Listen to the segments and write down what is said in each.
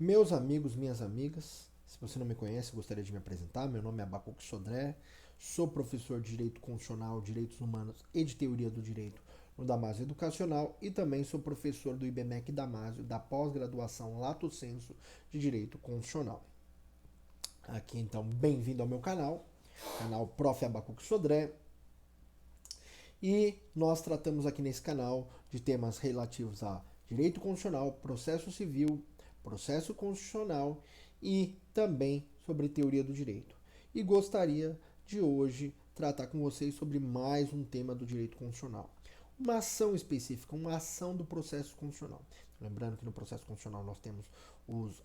Meus amigos, minhas amigas, se você não me conhece, gostaria de me apresentar. Meu nome é Abacuque Sodré, sou professor de Direito Constitucional, Direitos Humanos e de Teoria do Direito no Damásio Educacional e também sou professor do IBMEC Damásio, da pós-graduação Lato Sensu de Direito Constitucional. Aqui então, bem-vindo ao meu canal Prof. Abacuque Sodré. E nós tratamos aqui nesse canal de temas relativos a direito constitucional, processo civil, processo constitucional e também sobre teoria do direito. E gostaria de hoje tratar com vocês sobre mais um tema do direito constitucional. Uma ação específica, uma ação do processo constitucional. Lembrando que no processo constitucional nós temos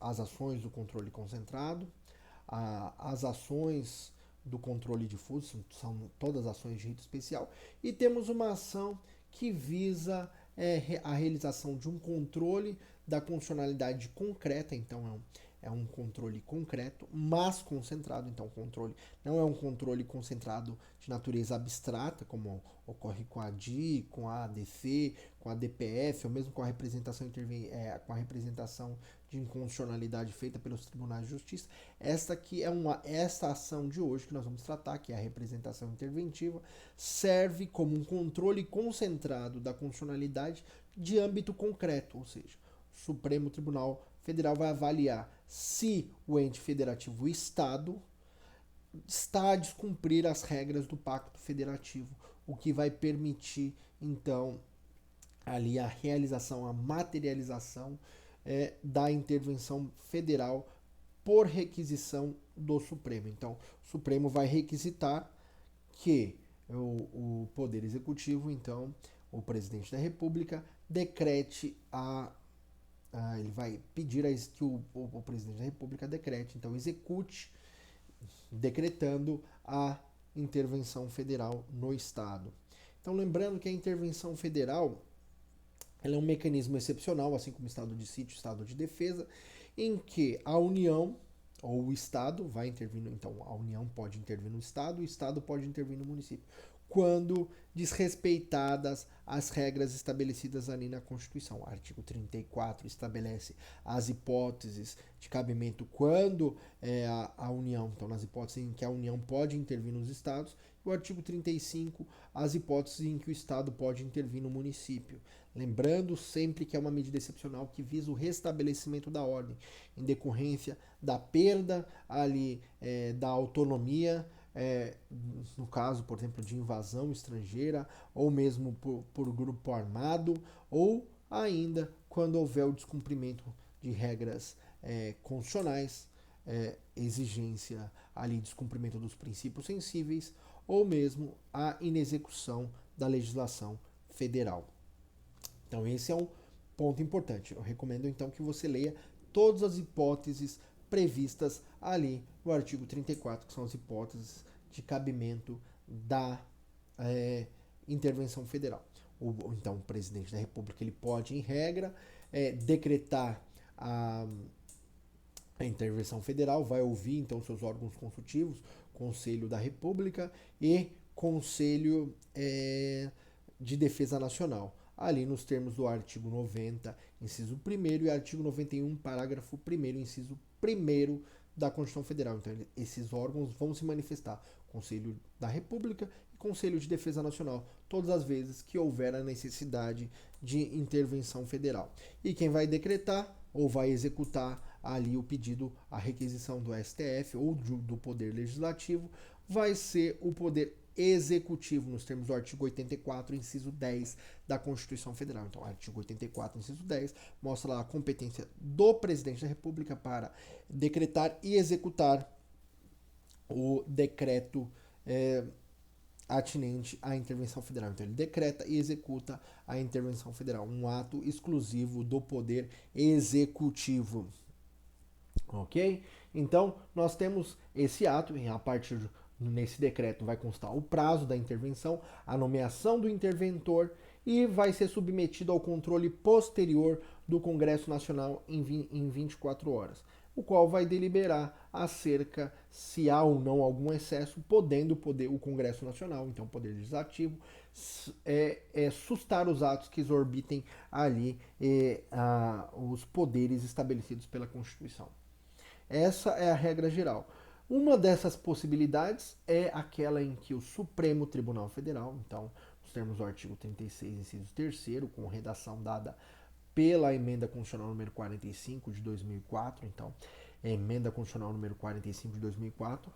as ações do controle concentrado, as ações do controle difuso, são todas ações de rito especial, e temos uma ação que visa a realização de um controle da constitucionalidade concreta, então é um controle concreto, mas concentrado. Então, o controle não é um controle concentrado de natureza abstrata, como ocorre com a ADI, com a ADC, com a DPF, ou mesmo com a representação, com a representação de inconstitucionalidade feita pelos tribunais de justiça. Esta ação de hoje que nós vamos tratar, que é a representação interventiva, serve como um controle concentrado da constitucionalidade de âmbito concreto, ou seja, o Supremo Tribunal Federal vai avaliar se o ente federativo, o Estado, está a descumprir as regras do Pacto Federativo, o que vai permitir, então, ali a realização, a materialização da intervenção federal por requisição do Supremo. Então, o Supremo vai requisitar que o Poder Executivo, então, o Presidente da República, decrete ele vai pedir que o Presidente da República decrete, então execute, decretando a intervenção federal no Estado. Então, lembrando que a intervenção federal ela é um mecanismo excepcional, assim como o estado de sítio, estado de defesa, em que a União ou o Estado vai intervir, então a União pode intervir no Estado, o Estado pode intervir no município, quando desrespeitadas as regras estabelecidas ali na Constituição. O artigo 34 estabelece as hipóteses de cabimento quando a União, então nas hipóteses em que a União pode intervir nos Estados, e o artigo 35, as hipóteses em que o Estado pode intervir no município. Lembrando sempre que é uma medida excepcional que visa o restabelecimento da ordem, em decorrência da perda ali da autonomia, no caso, por exemplo, de invasão estrangeira, ou mesmo por grupo armado, ou ainda quando houver o descumprimento de regras constitucionais, exigência ali, descumprimento dos princípios sensíveis, ou mesmo a inexecução da legislação federal. Então esse é um ponto importante. Eu recomendo então que você leia todas as hipóteses previstas ali no artigo 34, que são as hipóteses de cabimento da intervenção federal. Então o presidente da República ele pode, em regra, decretar a intervenção federal, vai ouvir então seus órgãos consultivos, Conselho da República e Conselho de Defesa Nacional, ali nos termos do artigo 90, inciso 1º, e artigo 91, parágrafo 1º, inciso 1º da Constituição Federal. Então, esses órgãos vão se manifestar, Conselho da República e Conselho de Defesa Nacional, todas as vezes que houver a necessidade de intervenção federal. E quem vai decretar ou vai executar ali o pedido, a requisição do STF ou do Poder Legislativo, vai ser o Poder Executivo, nos termos do artigo 84, inciso 10 da Constituição Federal. Então, o artigo 84, inciso 10, mostra lá a competência do Presidente da República para decretar e executar o decreto atinente à intervenção federal. Então, ele decreta e executa a intervenção federal, um ato exclusivo do Poder Executivo. Ok? Então, nós temos esse ato, e a partir nesse decreto vai constar o prazo da intervenção, a nomeação do interventor e vai ser submetido ao controle posterior do Congresso Nacional em 24 horas. o qual vai deliberar acerca se há ou não algum excesso, podendo o Congresso Nacional, então o Poder Legislativo, sustar os atos que exorbitem ali os poderes estabelecidos pela Constituição. Essa é a regra geral. Uma dessas possibilidades é aquela em que o Supremo Tribunal Federal, então, nos termos do artigo 36, inciso 3º, com redação dada pela Emenda Constitucional número 45 de 2004, então, Emenda Constitucional número 45 de 2004,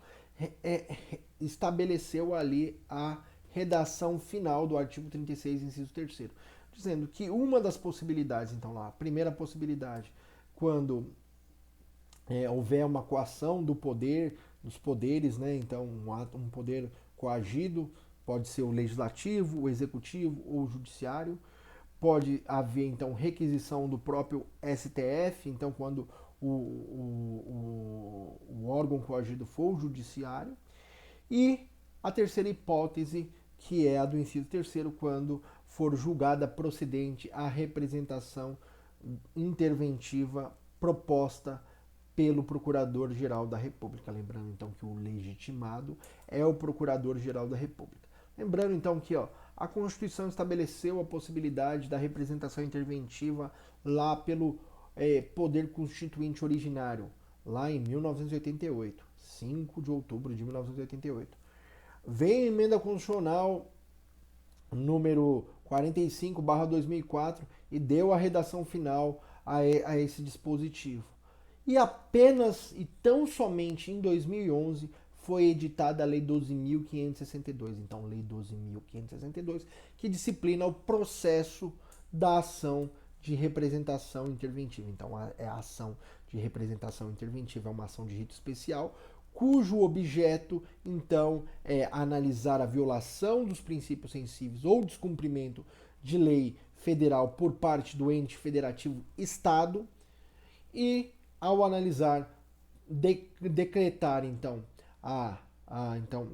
estabeleceu ali a redação final do artigo 36, inciso 3º, dizendo que uma das possibilidades, então lá, a primeira possibilidade, quando houver uma coação do poder, dos poderes, né? Então um poder coagido pode ser o legislativo, o executivo ou o judiciário. Pode haver então requisição do próprio STF, então quando o órgão coagido for o judiciário. E a terceira hipótese, que é a do inciso 3º, quando for julgada procedente a representação interventiva proposta pelo Procurador-Geral da República. Lembrando então que o legitimado é o Procurador-Geral da República. Lembrando então que a Constituição estabeleceu a possibilidade da representação interventiva lá pelo Poder Constituinte originário, lá em 1988, 5 de outubro de 1988. Vem a Emenda Constitucional número 45/2004 e deu a redação final a esse dispositivo. E apenas e tão somente em 2011 foi editada a Lei 12.562. Então, Lei 12.562, que disciplina o processo da ação de representação interventiva. Então, a ação de representação interventiva é uma ação de rito especial, cujo objeto, então, é analisar a violação dos princípios sensíveis ou descumprimento de lei federal por parte do ente federativo Estado e, ao analisar, decretar, então,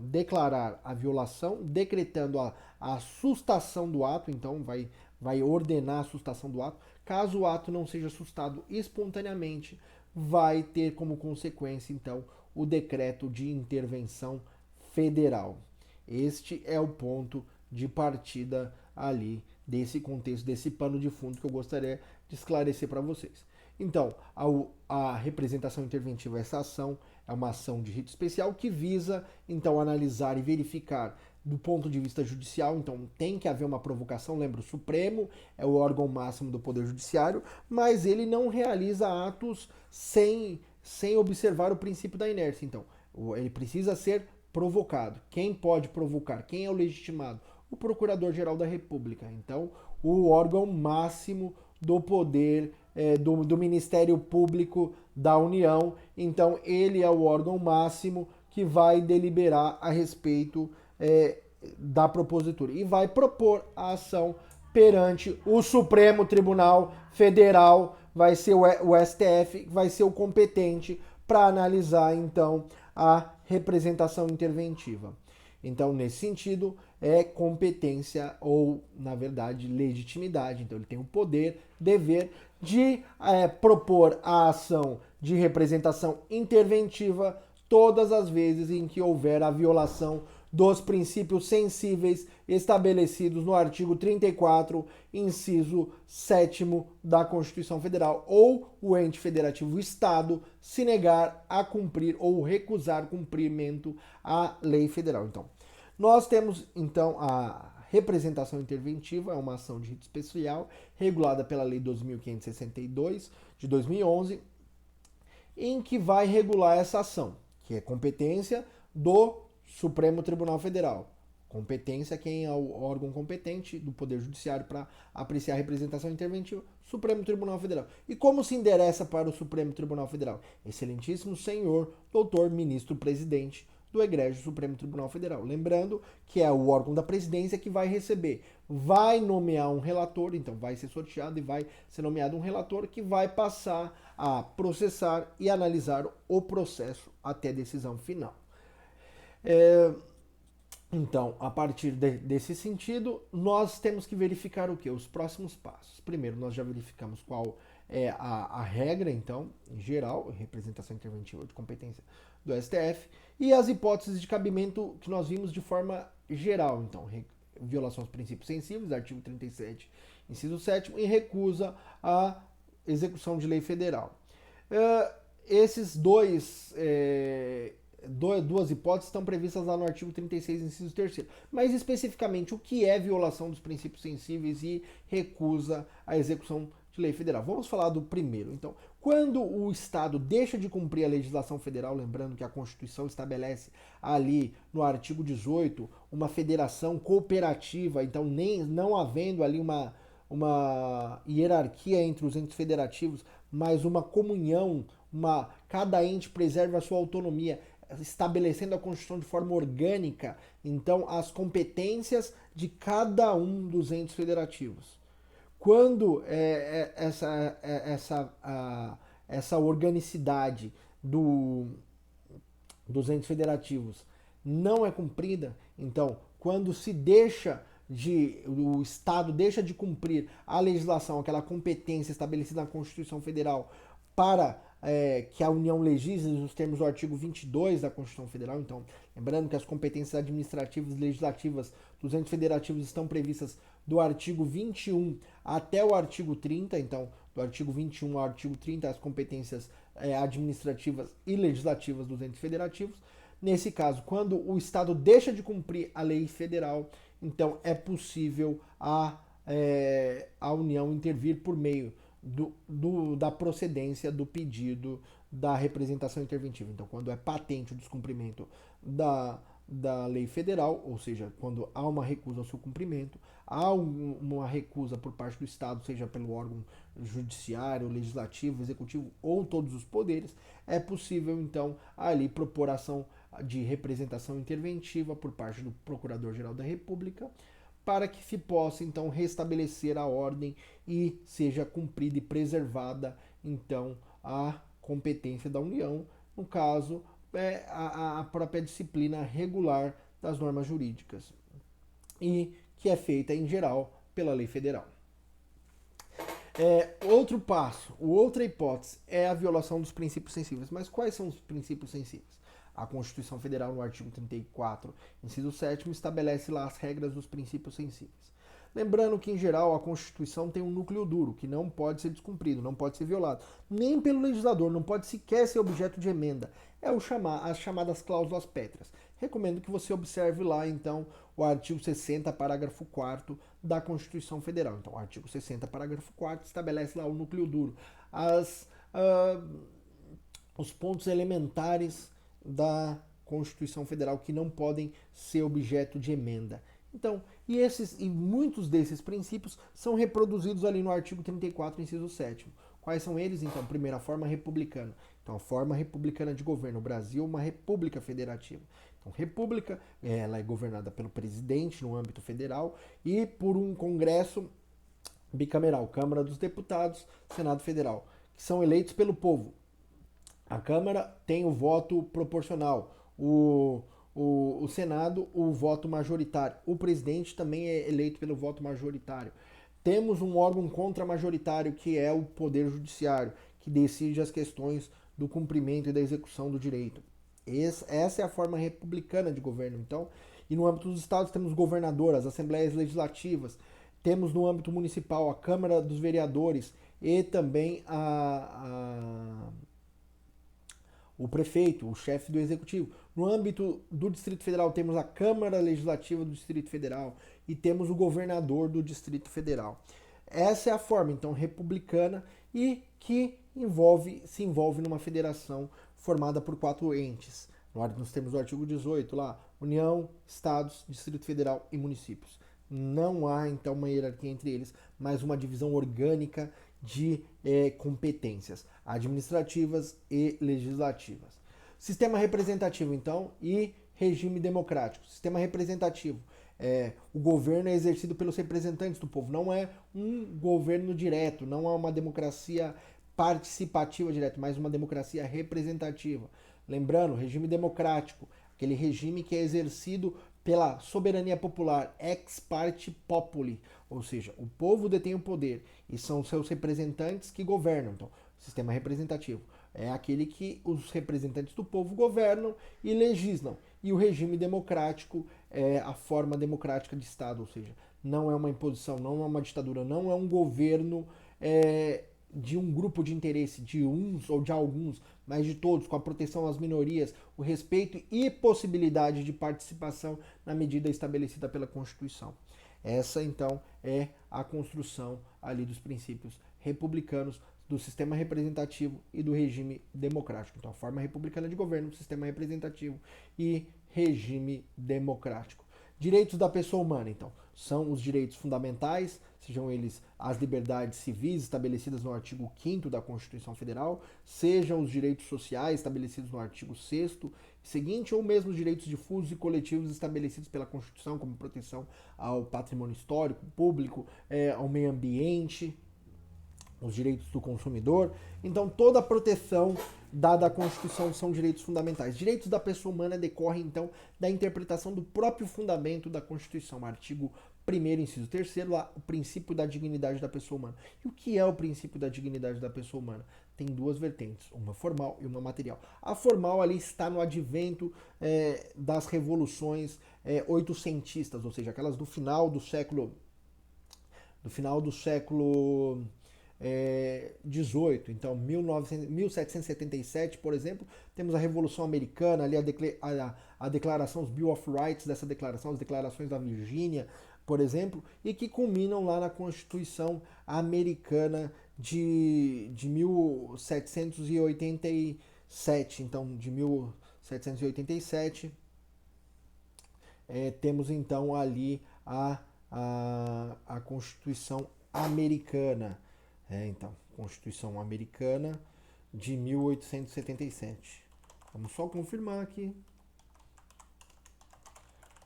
declarar a violação, decretando a sustação do ato, então vai ordenar a sustação do ato. Caso o ato não seja sustado espontaneamente, vai ter como consequência, então, o decreto de intervenção federal. Este é o ponto de partida ali desse contexto, desse pano de fundo que eu gostaria de esclarecer para vocês. Então, a representação interventiva, essa ação, é uma ação de rito especial que visa, então, analisar e verificar do ponto de vista judicial. Então, tem que haver uma provocação. Lembra, o Supremo é o órgão máximo do Poder Judiciário, mas ele não realiza atos sem observar o princípio da inércia. Então, ele precisa ser provocado. Quem pode provocar? Quem é o legitimado? O Procurador-Geral da República. Então, o órgão máximo do poder do Ministério Público da União. Então, ele é o órgão máximo que vai deliberar a respeito da propositura e vai propor a ação perante o Supremo Tribunal Federal. Vai ser o STF, vai ser o competente para analisar, então, a representação interventiva. Então, nesse sentido, é competência ou, na verdade, legitimidade. Então, ele tem o poder, dever de propor a ação de representação interventiva todas as vezes em que houver a violação dos princípios sensíveis estabelecidos no artigo 34, inciso 7º da Constituição Federal, ou o ente federativo Estado se negar a cumprir ou recusar cumprimento à lei federal. Então, nós temos, então, a representação interventiva, é uma ação de rito especial, regulada pela Lei 2.562, de 2011, em que vai regular essa ação, que é competência do Supremo Tribunal Federal. Competência, quem é o órgão competente do Poder Judiciário para apreciar a representação interventiva? Supremo Tribunal Federal. E como se endereça para o Supremo Tribunal Federal? Excelentíssimo senhor, doutor ministro-presidente do egrégio Supremo Tribunal Federal. Lembrando que é o órgão da presidência que vai receber, vai nomear um relator, então vai ser sorteado e vai ser nomeado um relator que vai passar a processar e analisar o processo até decisão final. Então, a partir desse sentido, nós temos que verificar o quê? Os próximos passos. Primeiro, nós já verificamos qual é a regra, então, em geral, representação interventiva de competência do STF, e as hipóteses de cabimento que nós vimos de forma geral, então, violação aos princípios sensíveis, artigo 37, inciso 7º, e recusa à execução de lei federal. Esses duas hipóteses estão previstas lá no artigo 36, inciso 3º. Mas especificamente o que é violação dos princípios sensíveis e recusa à execução de lei federal. Vamos falar do primeiro. Então, quando o Estado deixa de cumprir a legislação federal, lembrando que a Constituição estabelece ali no artigo 18 uma federação cooperativa, então não havendo ali uma hierarquia entre os entes federativos, mas uma comunhão, cada ente preserva a sua autonomia, estabelecendo a Constituição de forma orgânica, então, as competências de cada um dos entes federativos. Quando essa organicidade dos entes federativos não é cumprida, então, quando o Estado deixa de cumprir a legislação, aquela competência estabelecida na Constituição Federal para que a União legisle nos termos do artigo 22 da Constituição Federal. Então, lembrando que as competências administrativas e legislativas dos entes federativos estão previstas do artigo 21 até o artigo 30, então, do artigo 21 ao artigo 30, as competências administrativas e legislativas dos entes federativos. Nesse caso, quando o Estado deixa de cumprir a lei federal, então é possível a União intervir por meio da procedência do pedido da representação interventiva. Então, quando é patente o descumprimento da lei federal, ou seja, quando há uma recusa ao seu cumprimento, há uma recusa por parte do Estado, seja pelo órgão judiciário, legislativo, executivo ou todos os poderes, é possível, então, ali propor ação de representação interventiva por parte do Procurador-Geral da República, para que se possa, então, restabelecer a ordem e seja cumprida e preservada, então, a competência da União, no caso, a própria disciplina regular das normas jurídicas, e que é feita, em geral, pela lei federal. Outro passo, outra hipótese, é a violação dos princípios sensíveis. Mas quais são os princípios sensíveis? A Constituição Federal, no artigo 34, inciso 7º, estabelece lá as regras dos princípios sensíveis. Lembrando que, em geral, a Constituição tem um núcleo duro, que não pode ser descumprido, não pode ser violado, nem pelo legislador, não pode sequer ser objeto de emenda. As chamadas cláusulas pétreas. Recomendo que você observe lá, então, o artigo 60, parágrafo 4º da Constituição Federal. Então, o artigo 60, parágrafo 4º, estabelece lá o núcleo duro, os pontos elementares da Constituição Federal que não podem ser objeto de emenda. Então, e muitos desses princípios são reproduzidos ali no artigo 34, inciso 7º. Quais são eles? Então, primeiro, a forma republicana. Então, a forma republicana de governo. O Brasil é uma república federativa. Então, república, ela é governada pelo presidente no âmbito federal e por um congresso bicameral, Câmara dos Deputados, Senado Federal, que são eleitos pelo povo. A Câmara tem o voto proporcional, o Senado, o voto majoritário. O presidente também é eleito pelo voto majoritário. Temos um órgão contramajoritário, que é o Poder Judiciário, que decide as questões do cumprimento e da execução do direito. Essa é a forma republicana de governo, então. E no âmbito dos estados temos governador, as assembleias legislativas, temos no âmbito municipal a Câmara dos Vereadores e também o prefeito, o chefe do executivo. No âmbito do Distrito Federal temos a Câmara Legislativa do Distrito Federal e temos o governador do Distrito Federal. Essa é a forma, então, republicana e que se envolve numa federação formada por 4 entes. Nós temos o artigo 18 lá, União, Estados, Distrito Federal e municípios. Não há, então, uma hierarquia entre eles, mas uma divisão orgânica de competências administrativas e legislativas. Sistema representativo, então, e regime democrático. Sistema representativo. O governo é exercido pelos representantes do povo. Não é um governo direto, não é uma democracia participativa direta, mas uma democracia representativa. Lembrando, regime democrático, aquele regime que é exercido pela soberania popular ex parte populi, ou seja, o povo detém o poder e são seus representantes que governam. Então, o sistema representativo é aquele que os representantes do povo governam e legislam. E o regime democrático é a forma democrática de Estado, ou seja, não é uma imposição, não é uma ditadura, não é um governo de um grupo de interesse, de uns ou de alguns, mas de todos, com a proteção às minorias, o respeito e possibilidade de participação na medida estabelecida pela Constituição. Essa, então, é a construção ali dos princípios republicanos, do sistema representativo e do regime democrático. Então, a forma republicana de governo, sistema representativo e regime democrático. Direitos da pessoa humana, então, são os direitos fundamentais, sejam eles as liberdades civis estabelecidas no artigo 5º da Constituição Federal, sejam os direitos sociais estabelecidos no artigo 6º seguinte, ou mesmo os direitos difusos e coletivos estabelecidos pela Constituição, como proteção ao patrimônio histórico, público, ao meio ambiente, os direitos do consumidor. Então, toda a proteção dada à Constituição são direitos fundamentais. Direitos da pessoa humana decorrem, então, da interpretação do próprio fundamento da Constituição. Artigo 1º, inciso 3º, lá, o princípio da dignidade da pessoa humana. E o que é o princípio da dignidade da pessoa humana? Tem duas vertentes, uma formal e uma material. A formal ali está no advento das revoluções oitocentistas, ou seja, aquelas do final do século 18, então 1777, por exemplo, temos a Revolução Americana, ali a declaração, os Bill of Rights dessa declaração, as declarações da Virgínia, por exemplo, e que culminam lá na Constituição Americana de 1787. Então, de 1787, temos então ali a Constituição Americana. Então, Constituição Americana de 1877. Vamos só confirmar aqui.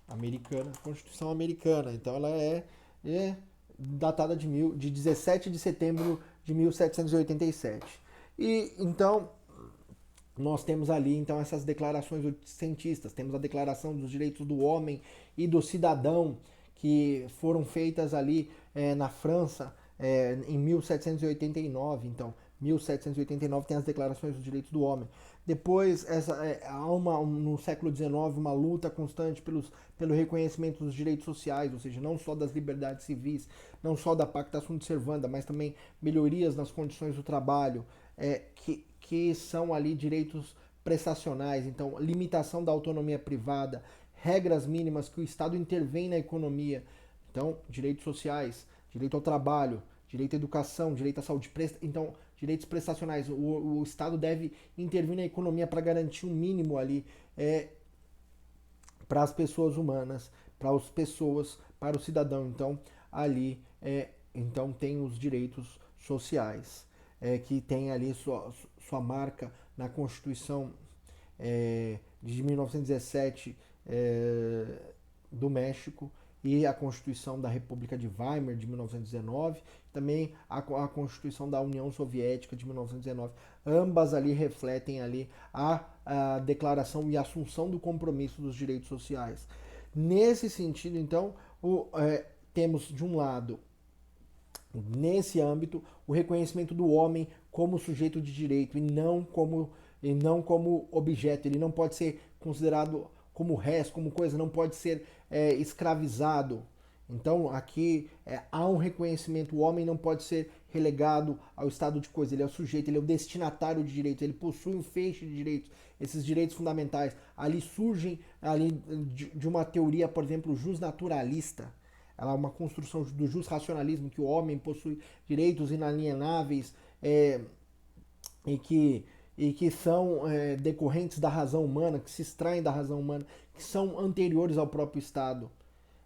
Americana, Constituição Americana. Então, ela é datada de 17 de setembro de 1787. E, então, nós temos ali, então, essas declarações oitocentistas. Temos a Declaração dos Direitos do Homem e do Cidadão, que foram feitas ali na França, em 1789, então 1789 tem as declarações dos direitos do homem. Depois há no século XIX uma luta constante pelo reconhecimento dos direitos sociais, ou seja, não só das liberdades civis, não só da Pacta Sunt Servanda, mas também melhorias nas condições do trabalho, que são ali direitos prestacionais, então limitação da autonomia privada, regras mínimas que o Estado intervém na economia, então direitos sociais, direito ao trabalho, direito à educação, direito à saúde, então direitos prestacionais. O Estado deve intervir na economia para garantir um mínimo ali para as pessoas humanas, para as pessoas, para o cidadão. Então ali então tem os direitos sociais, que tem ali sua marca na Constituição de 1917 do México, e a Constituição da República de Weimar de 1919, também a Constituição da União Soviética de 1919. Ambas ali refletem ali a declaração e a assunção do compromisso dos direitos sociais. Nesse sentido, então, temos de um lado, nesse âmbito, o reconhecimento do homem como sujeito de direito e não como objeto. Ele não pode ser considerado como resto, como coisa, não pode ser escravizado. Então aqui há um reconhecimento, o homem não pode ser relegado ao estado de coisa, ele é o sujeito, ele é o destinatário de direitos, ele possui um feixe de direitos, esses direitos fundamentais. Ali surgem ali de uma teoria, por exemplo, justnaturalista. Ela é uma construção do justracionalismo, que o homem possui direitos inalienáveis e que são decorrentes da razão humana, que se extraem da razão humana, que são anteriores ao próprio Estado.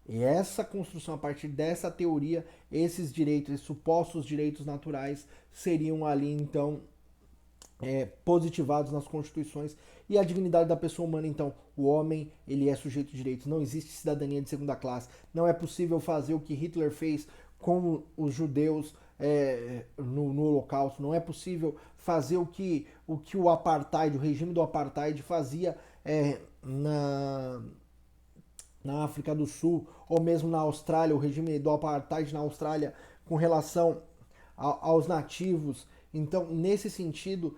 E essa construção, a partir dessa teoria, esses direitos, esses supostos direitos naturais, seriam ali, então, positivados nas constituições. E a dignidade da pessoa humana, então, o homem, ele é sujeito de direitos, não existe cidadania de segunda classe, não é possível fazer o que Hitler fez com os judeus no Holocausto, não é possível fazer o que o apartheid, o regime do apartheid fazia na África do Sul, ou mesmo na Austrália, o regime do apartheid na Austrália com relação aos nativos. Então, nesse sentido,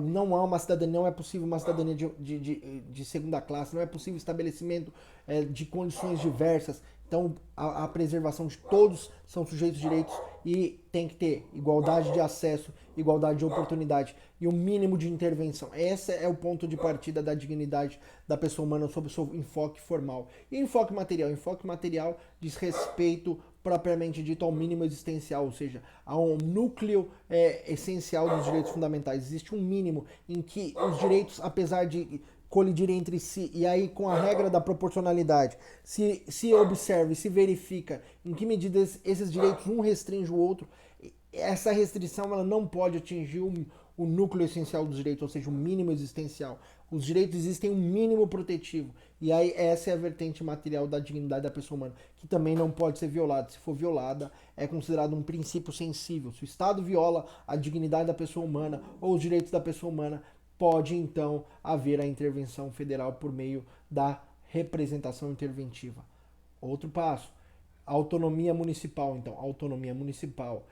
não há uma cidadania, não é possível uma cidadania de segunda classe, não é possível estabelecimento de condições diversas. Então, a preservação de todos são sujeitos de direitos e tem que ter igualdade de acesso, igualdade de oportunidade e um mínimo de intervenção. Esse é o ponto de partida da dignidade da pessoa humana sob o seu enfoque formal. E enfoque material? Enfoque material diz respeito propriamente dito ao mínimo existencial, ou seja, a um núcleo essencial dos direitos fundamentais. Existe um mínimo em que os direitos, apesar de colidirem entre si, e aí com a regra da proporcionalidade, se observa e se verifica em que medida esses direitos um restringe o outro, essa restrição ela não pode atingir o núcleo essencial dos direitos, ou seja, o mínimo existencial. Os direitos existem um mínimo protetivo. E aí essa é a vertente material da dignidade da pessoa humana, que também não pode ser violada. Se for violada, é considerado um princípio sensível. Se o Estado viola a dignidade da pessoa humana ou os direitos da pessoa humana, pode então haver a intervenção federal por meio da representação interventiva. Outro passo, autonomia municipal. Então, autonomia municipal.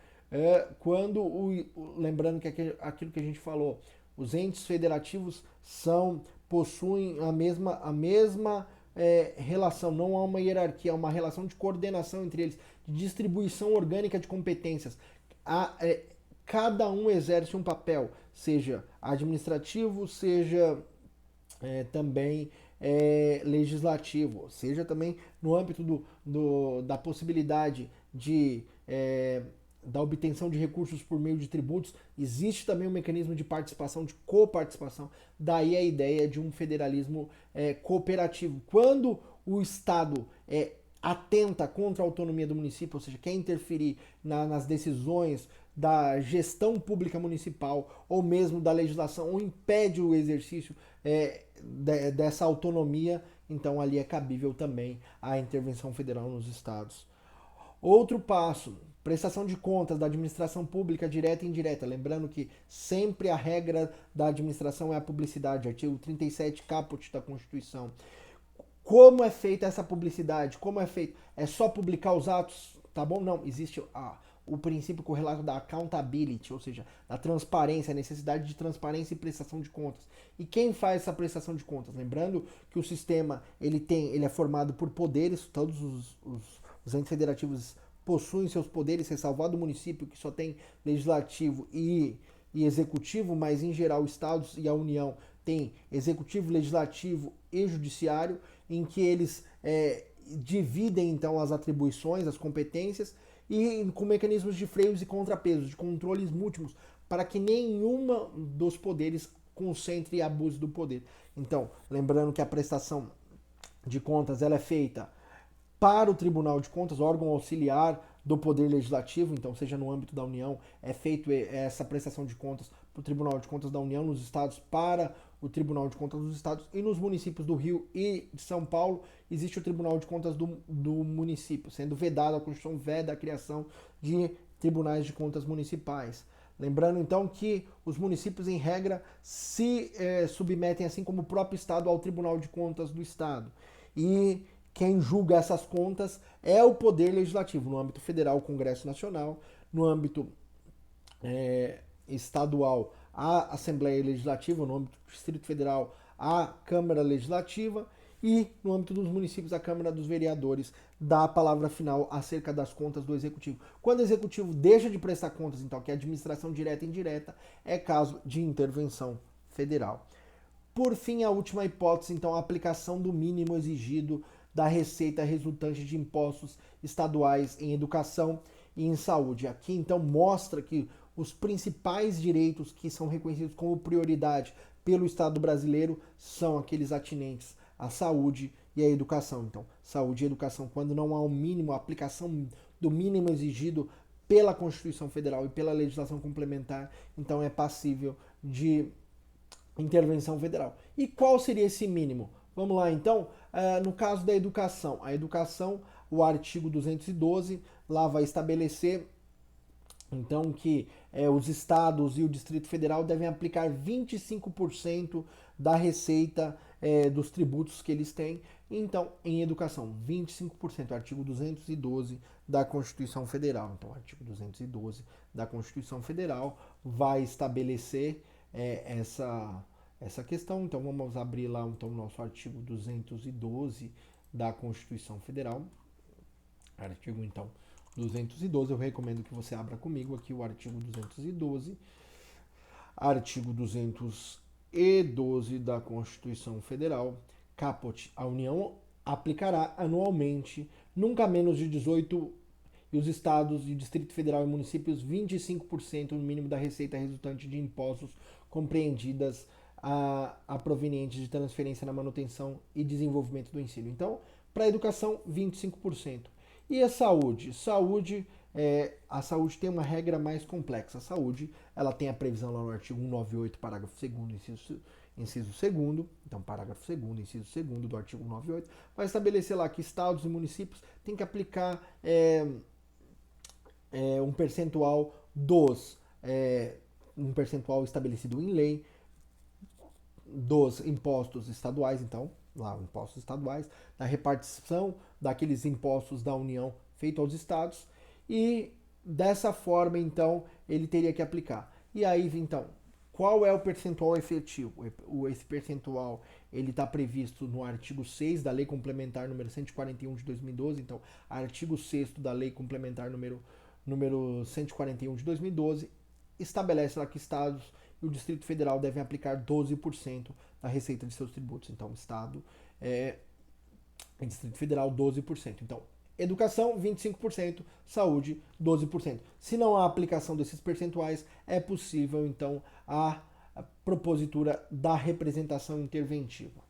Lembrando que aquilo que a gente falou, os entes federativos possuem a mesma relação, não há uma hierarquia, há uma relação de coordenação entre eles, de distribuição orgânica de competências. Cada um exerce um papel, seja administrativo, seja também legislativo, seja também no âmbito da possibilidade da obtenção de recursos por meio de tributos, existe também um mecanismo de participação, de coparticipação, daí a ideia de um federalismo cooperativo. Quando o Estado atenta contra a autonomia do município, ou seja, quer interferir nas decisões da gestão pública municipal ou mesmo da legislação, ou impede o exercício dessa autonomia, então ali é cabível também a intervenção federal nos estados. Outro passo, prestação de contas da administração pública direta e indireta. Lembrando que sempre a regra da administração é a publicidade, artigo 37 caput da Constituição. Como é feita essa publicidade? Como é feito? É só publicar os atos? Tá bom? Não, existe o princípio correlato da accountability, ou seja, da transparência, a necessidade de transparência e prestação de contas. E quem faz essa prestação de contas? Lembrando que o sistema ele é formado por poderes, todos os entes federativos possuem seus poderes, ressalvado o município, que só tem legislativo e executivo, mas em geral os estados e a União têm executivo, legislativo e judiciário, em que eles dividem então as atribuições, as competências, e com mecanismos de freios e contrapesos, de controles múltiplos, para que nenhuma dos poderes concentre e abuse do poder. Então, lembrando que a prestação de contas ela é feita para o Tribunal de Contas, órgão auxiliar do Poder Legislativo, então seja no âmbito da União, é feito essa prestação de contas para o Tribunal de Contas da União, nos estados para o Tribunal de Contas dos Estados, e nos municípios do Rio e de São Paulo existe o Tribunal de Contas do município, sendo vedado, a Constituição veda a criação de tribunais de contas municipais. Lembrando então que os municípios, em regra, se submetem, assim como o próprio Estado, ao Tribunal de Contas do Estado. E quem julga essas contas é o Poder Legislativo, no âmbito federal, o Congresso Nacional, no âmbito estadual, a Assembleia Legislativa, no âmbito do Distrito Federal, a Câmara Legislativa, e no âmbito dos municípios, a Câmara dos Vereadores dá a palavra final acerca das contas do Executivo. Quando o Executivo deixa de prestar contas, então, que é a administração direta e indireta, é caso de intervenção federal. Por fim, a última hipótese, então, a aplicação do mínimo exigido da receita resultante de impostos estaduais em educação e em saúde. Aqui, então, mostra que os principais direitos que são reconhecidos como prioridade pelo Estado brasileiro são aqueles atinentes à saúde e à educação. Então, saúde e educação, quando não há um mínimo, a aplicação do mínimo exigido pela Constituição Federal e pela legislação complementar, então é passível de intervenção federal. E qual seria esse mínimo? Vamos lá, então, no caso da educação. A educação, o artigo 212, lá vai estabelecer então que os estados e o Distrito Federal devem aplicar 25% da receita dos tributos que eles têm. Então, em educação, 25%, artigo 212 da Constituição Federal. Então, o artigo 212 da Constituição Federal vai estabelecer essa questão. Então, vamos abrir lá então, o nosso artigo 212 da Constituição Federal. Artigo, então, 212, eu recomendo que você abra comigo aqui o artigo 212. Artigo 212 da Constituição Federal. Caput, a União aplicará anualmente, nunca menos de 18, e os estados e Distrito Federal e municípios 25% no mínimo da receita resultante de impostos compreendidas a provenientes de transferência na manutenção e desenvolvimento do ensino. Então, para a educação, 25%. E a saúde? A saúde tem uma regra mais complexa. A saúde, ela tem a previsão lá no artigo 198, parágrafo 2º, inciso 2º, então parágrafo 2º, inciso 2º do artigo 198, vai estabelecer lá que estados e municípios têm que aplicar um percentual um percentual estabelecido em lei dos impostos estaduais, então, lá, impostos estaduais, da repartição daqueles impostos da União feito aos estados, e dessa forma, então, ele teria que aplicar. E aí, então, qual é o percentual efetivo? Esse percentual ele está previsto no artigo 6 da Lei Complementar número 141 de 2012, então, artigo 6º da Lei Complementar número 141 de 2012, estabelece lá que estados e o Distrito Federal devem aplicar 12% da receita de seus tributos. Então, Estado e Distrito Federal, 12%. Então, educação, 25%, saúde, 12%. Se não há aplicação desses percentuais, é possível, então, a propositura da representação interventiva.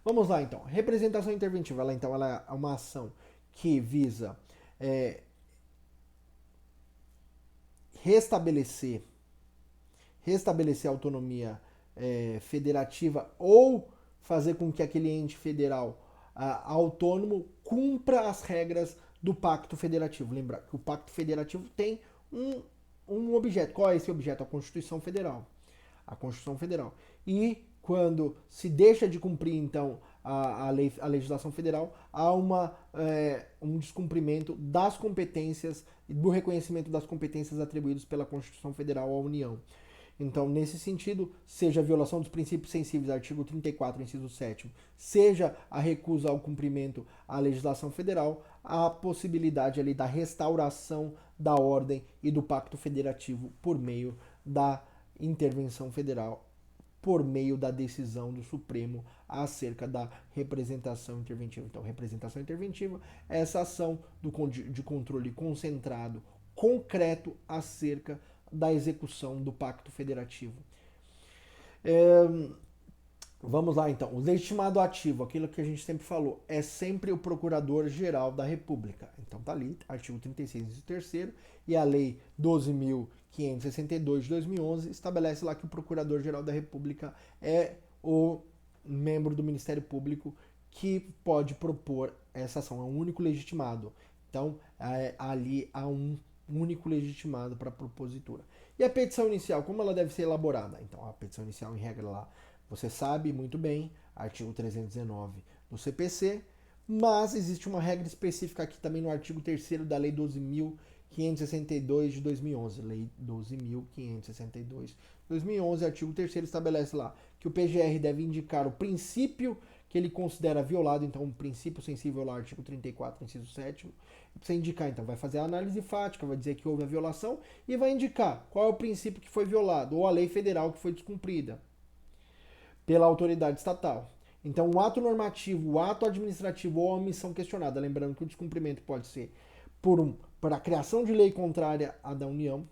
Vamos lá, então. Representação interventiva, ela é uma ação que visa restabelecer a autonomia federativa ou fazer com que aquele ente federal autônomo cumpra as regras do Pacto Federativo. Lembrar que o Pacto Federativo tem um objeto. Qual é esse objeto? A Constituição Federal. A Constituição Federal. E quando se deixa de cumprir, então, a legislação federal, há um descumprimento das competências, do reconhecimento das competências atribuídas pela Constituição Federal à União. Então, nesse sentido, seja a violação dos princípios sensíveis, artigo 34, inciso 7º, seja a recusa ao cumprimento à legislação federal, há a possibilidade ali da restauração da ordem e do pacto federativo por meio da intervenção federal, por meio da decisão do Supremo acerca da representação interventiva. Então, representação interventiva é essa ação de controle concentrado, concreto, acerca da execução do Pacto Federativo. Vamos lá, então. O legitimado ativo, aquilo que a gente sempre falou, é sempre o Procurador-Geral da República. Então tá ali, artigo 36, inciso 3º, e a Lei 12.562 de 2011 estabelece lá que o Procurador-Geral da República é o membro do Ministério Público que pode propor essa ação, é um único legitimado. Então, ali há um único legitimado para a propositura. E a petição inicial, como ela deve ser elaborada? Então, a petição inicial, em regra, lá, você sabe muito bem, artigo 319 do CPC, mas existe uma regra específica aqui também no artigo 3º da Lei 12.562 de 2011. Lei 12.562 de 2011, artigo 3º estabelece lá que o PGR deve indicar o princípio que ele considera violado, então um princípio sensível lá, artigo 34, inciso 7º, precisa indicar, então vai fazer a análise fática, vai dizer que houve a violação e vai indicar qual é o princípio que foi violado ou a lei federal que foi descumprida pela autoridade estatal. Então, o ato normativo, o ato administrativo ou a omissão questionada, lembrando que o descumprimento pode ser por a criação de lei contrária à da União,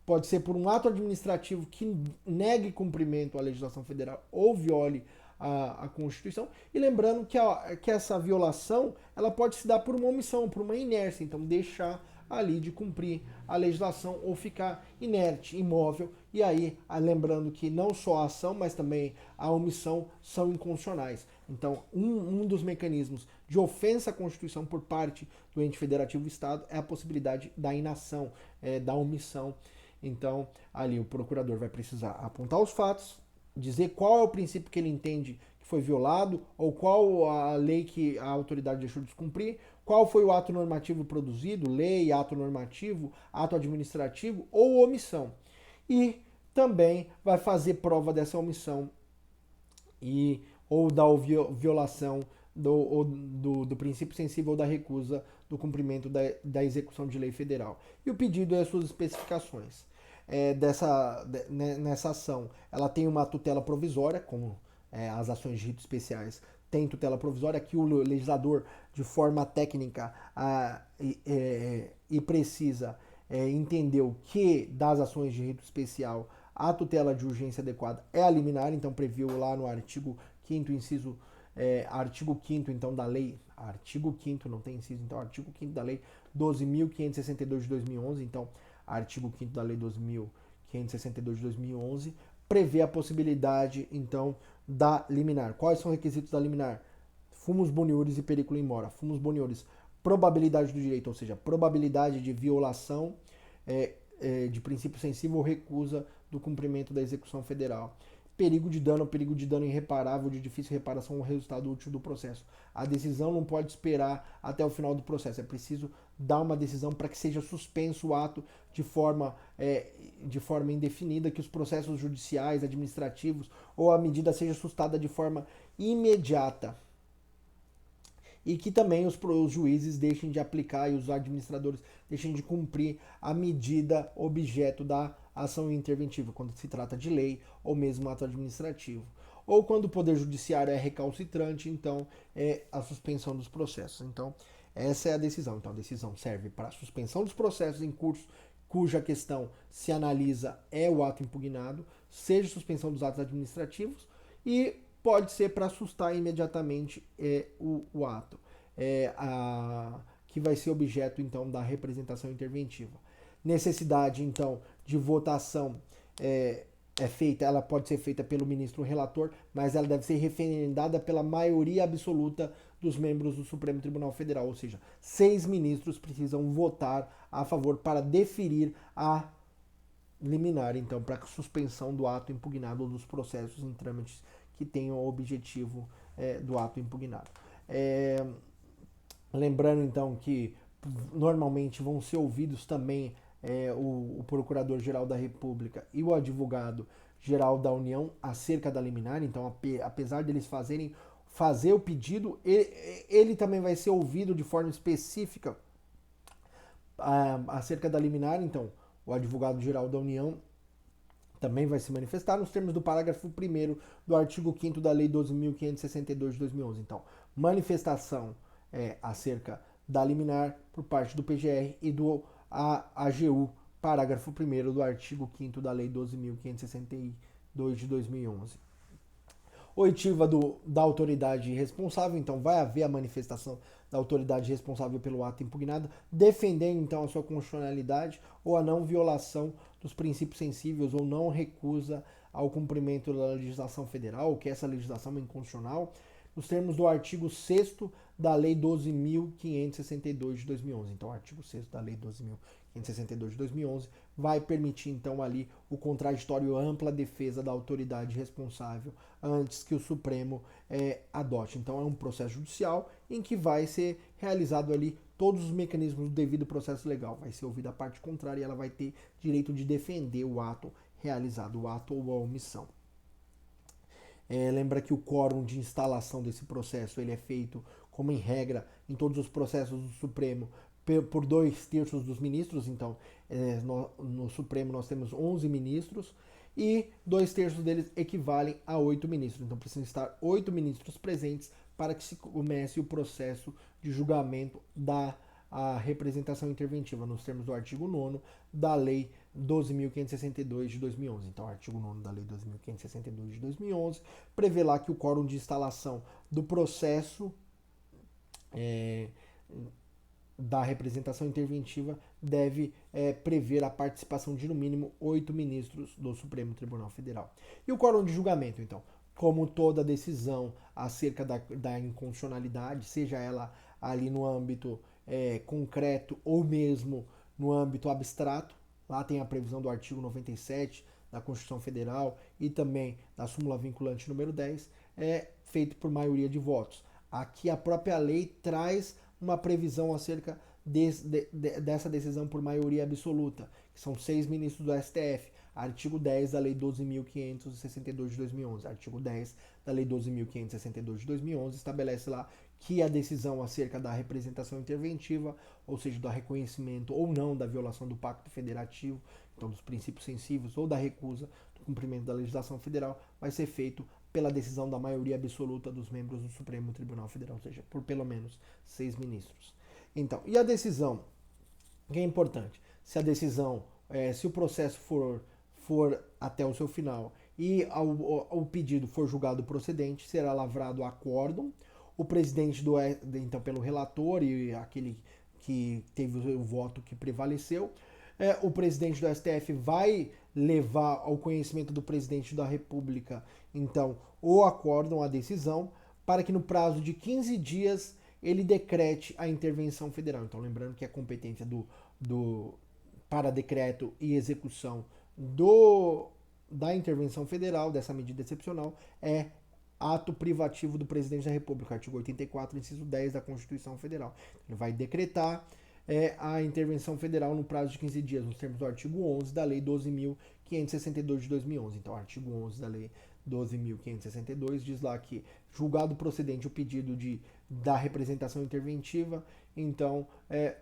pode ser por um ato administrativo que negue cumprimento à legislação federal ou viole a Constituição, e lembrando que essa violação ela pode se dar por uma omissão, por uma inércia, então deixar ali de cumprir a legislação ou ficar inerte, imóvel, e aí lembrando que não só a ação, mas também a omissão são inconstitucionais. Então, um dos mecanismos de ofensa à Constituição por parte do ente federativo Estado é a possibilidade da inação, da omissão. Então, ali o procurador vai precisar apontar os fatos, dizer qual é o princípio que ele entende que foi violado, ou qual a lei que a autoridade deixou de descumprir, qual foi o ato normativo produzido, lei, ato normativo, ato administrativo ou omissão. E também vai fazer prova dessa omissão e ou da violação do princípio sensível da recusa do cumprimento da execução de lei federal. E o pedido é as suas especificações. Nessa ação, ela tem uma tutela provisória, como as ações de rito especiais têm tutela provisória, que o legislador, de forma técnica e precisa, entendeu que das ações de rito especial a tutela de urgência adequada é a liminar, então previu lá no artigo 5º, inciso, artigo 5º, então, da lei, artigo 5º, não tem inciso, então, artigo 5º da lei 12.562 de 2011, então, artigo 5º da lei 12.562 de 2011, prevê a possibilidade, então, da liminar. Quais são os requisitos da liminar? Fumus boniuris e periculo in mora. Fumus boniuris, probabilidade do direito, ou seja, probabilidade de violação de princípio sensível ou recusa do cumprimento da execução federal. Perigo de dano irreparável, de difícil reparação ou resultado útil do processo. A decisão não pode esperar até o final do processo. É preciso dar uma decisão para que seja suspenso o ato de forma indefinida, que os processos judiciais, administrativos ou a medida seja sustada de forma imediata. E que também os juízes deixem de aplicar e os administradores deixem de cumprir a medida objeto da ação interventiva, quando se trata de lei ou mesmo ato administrativo. Ou quando o Poder Judiciário é recalcitrante, então é a suspensão dos processos. Então, essa é a decisão. Então, a decisão serve para a suspensão dos processos em curso cuja questão se analisa é o ato impugnado, seja suspensão dos atos administrativos e pode ser para sustar imediatamente o ato, que vai ser objeto, então, da representação interventiva. Necessidade, então, de votação feita, ela pode ser feita pelo ministro relator, mas ela deve ser referendada pela maioria absoluta dos membros do Supremo Tribunal Federal, ou seja, 6 ministros precisam votar a favor para deferir a liminar, então, para a suspensão do ato impugnado ou dos processos em trâmites que tenham o objetivo do ato impugnado. Lembrando, então, que normalmente vão ser ouvidos também o Procurador-Geral da República e o Advogado-Geral da União acerca da liminar. Então, apesar deles fazer o pedido, ele também vai ser ouvido de forma específica acerca da liminar. Então, o Advogado-Geral da União também vai se manifestar nos termos do parágrafo 1º do artigo 5º da Lei 12.562 de 2011. Então, manifestação acerca da liminar por parte do PGR e do AGU, parágrafo 1º do artigo 5º da Lei 12.562 de 2011. Oitiva da autoridade responsável, então vai haver a manifestação da autoridade responsável pelo ato impugnado, defendendo então a sua constitucionalidade ou a não violação dos princípios sensíveis ou não recusa ao cumprimento da legislação federal, ou que essa legislação é inconstitucional, nos termos do artigo 6º da Lei 12.562 de 2011. Então, o artigo 6º da Lei 12.562 de 2011 vai permitir, então, ali o contraditório ampla defesa da autoridade responsável antes que o Supremo adote. Então, é um processo judicial em que vai ser realizado ali todos os mecanismos do devido processo legal. Vai ser ouvida a parte contrária e ela vai ter direito de defender o ato realizado, o ato ou a omissão. Lembra que o quórum de instalação desse processo ele é feito, como em regra, em todos os processos do Supremo, por 2/3 dos ministros. Então, no Supremo nós temos 11 ministros e 2/3 deles equivalem a 8 ministros. Então, precisam estar 8 ministros presentes para que se comece o processo de julgamento da representação interventiva, nos termos do artigo 9º da Lei 12.562 de 2011. Então, o artigo 9º da Lei 12.562 de 2011 prevê lá que o quórum de instalação do processo da representação interventiva deve prever a participação de no mínimo 8 ministros do Supremo Tribunal Federal. E o quórum de julgamento, então, como toda decisão acerca da inconstitucionalidade, seja ela ali no âmbito concreto ou mesmo no âmbito abstrato, lá tem a previsão do artigo 97 da Constituição Federal e também da súmula vinculante número 10, é feito por maioria de votos. Aqui a própria lei traz uma previsão acerca dessa decisão por maioria absoluta, que são 6 ministros do STF. Artigo 10 da Lei 12.562 de 2011. Artigo 10 da Lei 12.562 de 2011 estabelece lá que a decisão acerca da representação interventiva, ou seja, do reconhecimento ou não da violação do Pacto Federativo, então dos princípios sensíveis, ou da recusa do cumprimento da legislação federal, vai ser feito pela decisão da maioria absoluta dos membros do Supremo Tribunal Federal, ou seja, por pelo menos 6 ministros. Então, e a decisão, que é importante, se a decisão, se o processo for até o seu final e o pedido for julgado procedente, será lavrado acórdão. O presidente então pelo relator e aquele que teve o voto que prevaleceu, o presidente do STF vai levar ao conhecimento do presidente da República, então, o acórdão, a decisão, para que no prazo de 15 dias ele decrete a intervenção federal. Então, lembrando que a competência para decreto e execução da intervenção federal, dessa medida excepcional, é ato privativo do presidente da República, artigo 84, inciso 10 da Constituição Federal. Ele vai decretar a intervenção federal no prazo de 15 dias, nos termos do artigo 11 da Lei 12.562 de 2011. Então, artigo 11 da Lei 12.562 diz lá que, julgado procedente o pedido da representação interventiva, então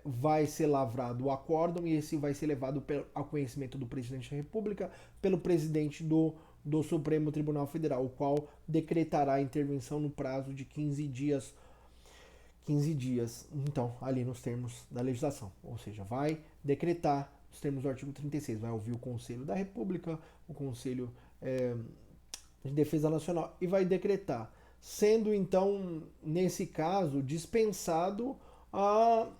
vai ser lavrado o acórdão e esse vai ser levado ao conhecimento do presidente da República pelo presidente do Supremo Tribunal Federal, o qual decretará a intervenção no prazo de 15 dias. 15 dias, então, ali nos termos da legislação. Ou seja, vai decretar os termos do artigo 36, vai ouvir o Conselho da República, o Conselho de Defesa Nacional e vai decretar, sendo então, nesse caso, dispensado a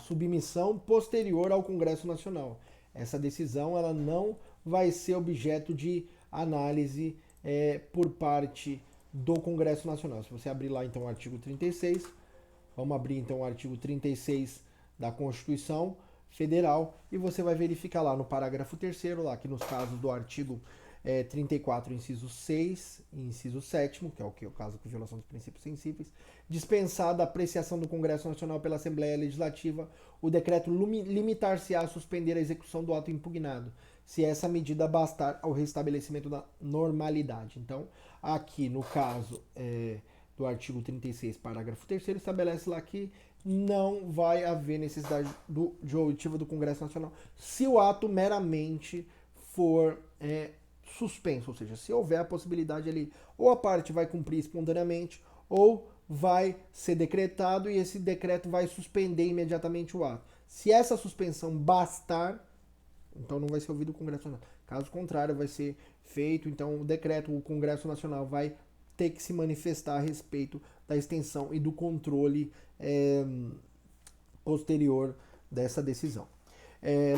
submissão posterior ao Congresso Nacional. Essa decisão ela não vai ser objeto de análise por parte do Congresso Nacional. Se você abrir lá então o artigo 36, vamos abrir então o artigo 36 da Constituição Federal e você vai verificar lá no parágrafo 3º, lá que nos casos do artigo 34, inciso 6 e inciso 7º, que é o caso com violação dos princípios sensíveis, dispensada a apreciação do Congresso Nacional pela Assembleia Legislativa, o decreto limitar-se a suspender a execução do ato impugnado, se essa medida bastar ao restabelecimento da normalidade. Então, aqui no caso do artigo 36, parágrafo 3º, estabelece lá que não vai haver necessidade de oitiva do Congresso Nacional se o ato meramente for suspenso, ou seja, se houver a possibilidade ali, ou a parte vai cumprir espontaneamente, ou vai ser decretado e esse decreto vai suspender imediatamente o ato. Se essa suspensão bastar, então não vai ser ouvido o Congresso Nacional. Caso contrário, vai ser feito, então o decreto, o Congresso Nacional vai ter que se manifestar a respeito da extensão e do controle posterior dessa decisão.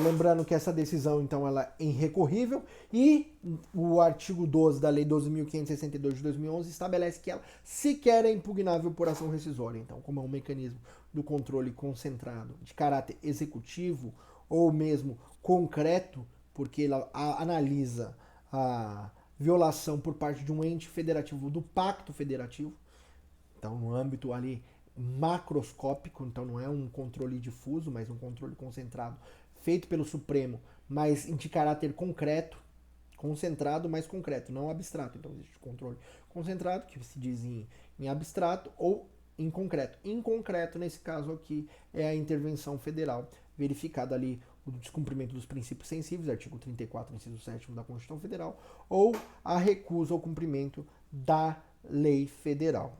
Lembrando que essa decisão, então, ela é irrecorrível e o artigo 12 da Lei 12.562 de 2011 estabelece que ela sequer é impugnável por ação rescisória. Então, como é um mecanismo do controle concentrado de caráter executivo ou mesmo concreto, porque ela analisa a violação por parte de um ente federativo do Pacto Federativo, então no âmbito ali macroscópico, então não é um controle difuso, mas um controle concentrado feito pelo Supremo, mas de caráter concreto, concentrado, mas concreto, não abstrato. Então existe o controle concentrado, que se diz em abstrato, ou em concreto. Em concreto, nesse caso aqui, é a intervenção federal, verificada ali o descumprimento dos princípios sensíveis, artigo 34, inciso 7º da Constituição Federal, ou a recusa ao cumprimento da lei federal.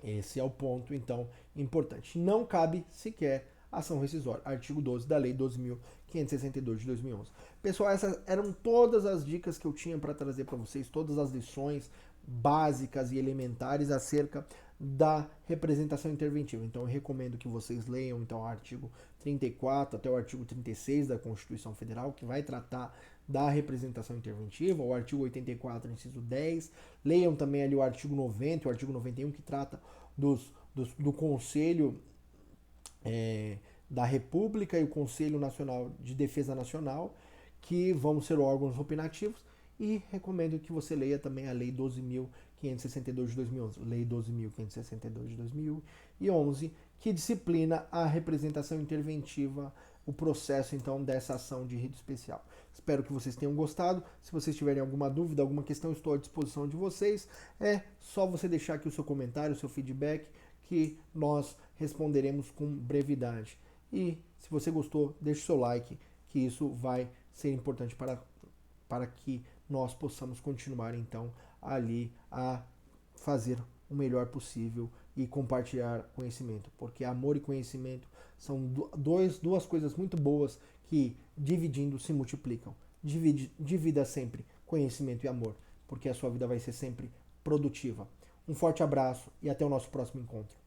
Esse é o ponto, então, importante. Não cabe sequer ação rescisória, artigo 12 da Lei 12.562 de 2011. Pessoal, essas eram todas as dicas que eu tinha para trazer para vocês, todas as lições básicas e elementares acerca da representação interventiva. Então, eu recomendo que vocês leiam então, o artigo 34 até o artigo 36 da Constituição Federal, que vai tratar da representação interventiva, o artigo 84, inciso 10. Leiam também ali o artigo 90 e o artigo 91, que trata do Conselho da República e o Conselho Nacional de Defesa Nacional, que vão ser órgãos opinativos, e recomendo que você leia também a Lei 12.562 de 2011, Lei 12.562 de 2011, que disciplina a representação interventiva, o processo então dessa ação de rito especial. Espero que vocês tenham gostado. Se vocês tiverem alguma dúvida, alguma questão, estou à disposição de vocês. É só você deixar aqui o seu comentário, o seu feedback, que nós responderemos com brevidade. E se você gostou, deixe o seu like, que isso vai ser importante para que nós possamos continuar então ali a fazer o melhor possível e compartilhar conhecimento, porque amor e conhecimento são duas coisas muito boas que dividindo se multiplicam. Divida sempre conhecimento e amor, porque a sua vida vai ser sempre produtiva. Um forte abraço e até o nosso próximo encontro.